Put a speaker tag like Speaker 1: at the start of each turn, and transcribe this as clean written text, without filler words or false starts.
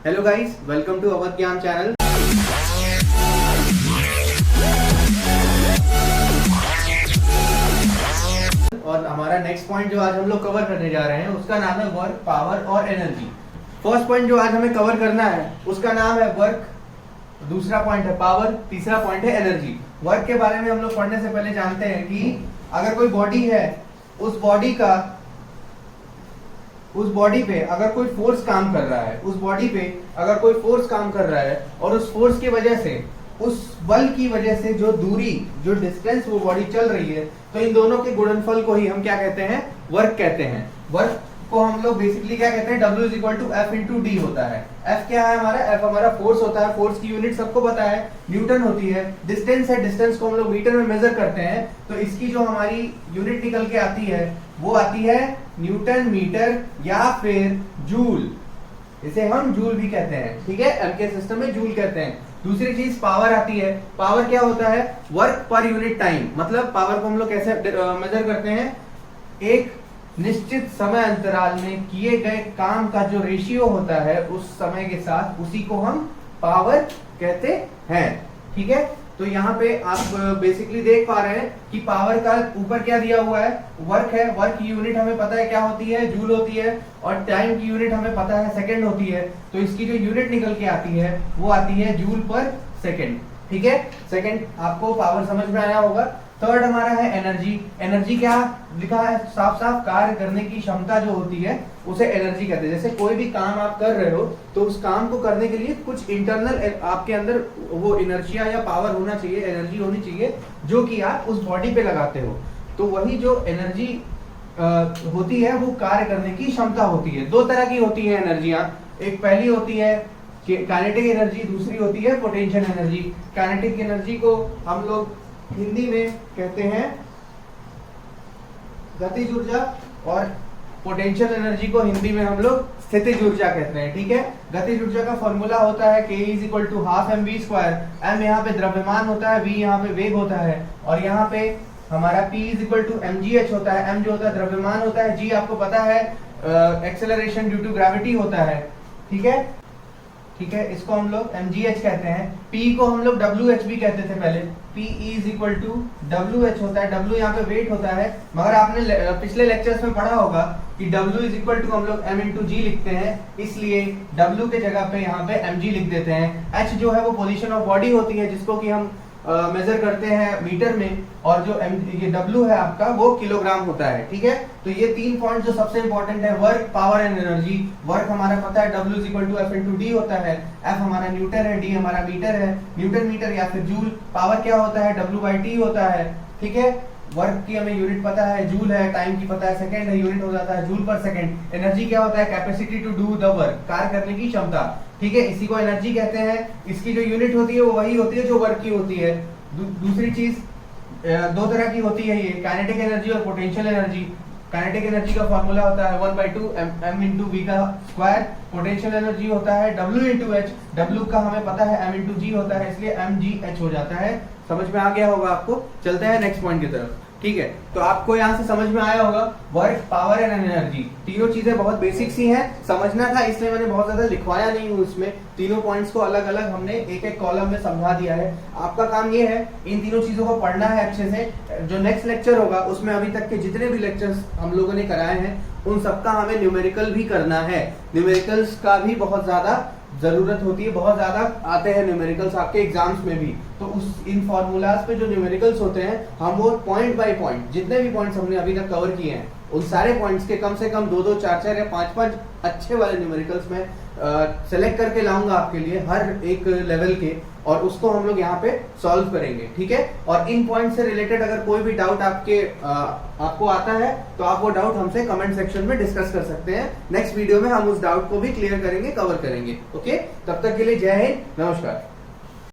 Speaker 1: Hello guys, welcome to Awadh Gyan channel. और हमारा next point जो आज हम लोग कवर करने जा रहे हैं उसका नाम है वर्क, पावर और एनर्जी। फर्स्ट पॉइंट जो आज हमें कवर करना है उसका नाम है वर्क, दूसरा पॉइंट है पावर, तीसरा पॉइंट है एनर्जी। वर्क के बारे में हम लोग पढ़ने से पहले जानते हैं कि अगर कोई बॉडी है, उस बॉडी पे अगर कोई फोर्स काम कर रहा है, उस बॉडी पे अगर कोई फोर्स काम कर रहा है और उस फोर्स की वजह से, उस बल की वजह से जो दूरी, जो डिस्टेंस वो बॉडी चल रही है, तो इन दोनों के गुणनफल को ही हम क्या कहते हैं? वर्क कहते हैं। वर्क को हम लोग बेसिकली क्या कहते हैं? W is equal to F into D होता है। F क्या है हमारा? F हमारा फोर्स होता है। फोर्स की यूनिट सबको पता है, न्यूटन होती है। डिस्टेंस है, डिस्टेंस को हम लोग मीटर में मेजर करते हैं, तो इसकी जो हमारी यूनिट निकल के आती है वो आती है न्यूटन मीटर या फिर जूल। इसे हम जूल भी कहते हैं, ठीक है? एम के सिस्टम में जूल कहते हैं। दूसरी चीज पावर आती है। पावर क्या होता है? Work per unit time. मतलब पावर को हम लोग कैसे मेजर करते हैं? एक निश्चित समय अंतराल में किए गए काम का जो रेशियो होता है उस समय के साथ, उसी को हम पावर कहते हैं, ठीक है? तो यहाँ पे आप बेसिकली देख पा रहे हैं कि पावर का ऊपर क्या दिया हुआ है? वर्क है। वर्क की यूनिट हमें पता है क्या होती है? जूल होती है। और टाइम की यूनिट हमें पता है सेकंड होती है। तो इसकी जो यूनिट निकल के आती है वो आती है जूल पर सेकंड, ठीक है? सेकंड आपको पावर समझ में आया होगा। थर्ड हमारा है एनर्जी। एनर्जी क्या लिखा है? साफ साफ कार्य करने की क्षमता जो होती है उसे एनर्जी कहते हैं। जैसे कोई भी काम आप कर रहे हो तो उस काम को करने के लिए कुछ इंटरनल आपके अंदर वो इनर्शिया या पावर होना चाहिए, एनर्जी होनी चाहिए, जो कि आप उस बॉडी पे लगाते हो। तो वही जो एनर्जी होती है वो कार्य करने की क्षमता होती है। दो तरह की होती है एनर्जियां। एक पहली होती है काइनेटिक एनर्जी, दूसरी होती है पोटेंशियल एनर्जी। काइनेटिक एनर्जी को हम लोग हिंदी में कहते हैं गतिज ऊर्जा और पोटेंशियल एनर्जी को हिंदी में हम लोग स्थितिज ऊर्जा कहते हैं, ठीक है? गतिज ऊर्जा का फॉर्मूला होता है K is equal to half mv²। m यहाँ पे द्रव्यमान होता है, v यहाँ पे वेग होता है, और यहाँ पे हमारा P is equal to mgh होता है। m जो होता है द्रव्यमान होता है, g आपको पता है एक्सेलरेशन ड्यू टू ग्रेविटी होता है, ठीक है? ठीक है, इसको हम लोग mgh कहते हैं। P को हम लोग wh भी कहते थे पहले। P is equal to wh होता है। W यहाँ पे वेट होता है, मगर आपने पिछले लेक्चर्स में पढ़ा होगा कि W इज इक्वल टू हम लोग m इंटू जी लिखते हैं, इसलिए W के जगह पे यहाँ पे mg लिख देते हैं। h जो है वो पोजीशन ऑफ बॉडी होती है, जिसको कि हम मेजर करते हैं मीटर में, और जो ये W है आपका वो किलोग्राम होता है, ठीक है? तो ये तीन पॉइंट जो सबसे इंपॉर्टेंट है, work, power and energy. Work हमारा पता है W is equal to F into D होता है। F हमारा न्यूटन है, D हमारा मीटर है, न्यूटन मीटर या फिर जूल। पावर क्या होता है? W बाई टी होता है, ठीक है? वर्क की हमें यूनिट पता है, जूल है। टाइम की पता है, सेकंड है, यूनिट हो जाता है जूल पर सेकंड। एनर्जी क्या होता है? Capacity to do the work, कार्य करने की क्षमता, ठीक है? इसी को एनर्जी कहते हैं। इसकी जो यूनिट होती है वो वही होती है जो वर्क की होती है। दूसरी चीज दो तरह की होती है ये, काइनेटिक एनर्जी और पोटेंशियल एनर्जी। काइनेटिक एनर्जी का फॉर्मूला होता है 1/2 m इंटू वी का स्क्वायर। पोटेंशियल एनर्जी होता है W इंटू एच। W का हमें पता है m इंटू जी होता है, इसलिए mgh हो जाता है। समझ में आ गया होगा आपको? चलते हैं नेक्स्ट पॉइंट की तरफ, ठीक है? तो आपको यहाँ से समझ में आया होगा वर्क, पावर एंड एनर्जी। तीनों चीजें बहुत बेसिक सी हैं, समझना था, इसलिए मैंने बहुत ज्यादा लिखवाया नहीं हूँ इसमें। तीनों पॉइंट्स को अलग अलग हमने एक एक कॉलम में समझा दिया है। आपका काम ये है इन तीनों चीजों को पढ़ना है अच्छे से। जो नेक्स्ट लेक्चर होगा उसमें अभी तक के जितने भी लेक्चर्स हम लोगों ने कराए हैं उन सबका हमें न्यूमेरिकल भी करना है। न्यूमेरिकल्स का भी बहुत ज्यादा जरूरत होती है, बहुत ज्यादा आते हैं न्यूमेरिकल्स आपके एग्जाम्स में भी। तो उस इन फॉर्मूलाज पे जो न्यूमेरिकल्स होते हैं, हम वो पॉइंट बाय पॉइंट जितने भी पॉइंट्स हमने अभी तक कवर किए हैं उन सारे पॉइंट्स के कम से कम 2-2, 4-4 या 5-5 अच्छे वाले न्यूमेरिकल्स में सेलेक्ट करके लाऊंगा आपके लिए हर एक लेवल के, और उसको हम लोग यहाँ पे सॉल्व करेंगे, ठीक है? और इन पॉइंट से रिलेटेड अगर कोई भी डाउट आपको आता है तो आप वो डाउट हमसे कमेंट सेक्शन में डिस्कस कर सकते हैं। नेक्स्ट वीडियो में हम उस डाउट को भी क्लियर करेंगे, कवर करेंगे, ओके? तब तक के लिए जय हिंद, नमस्कार।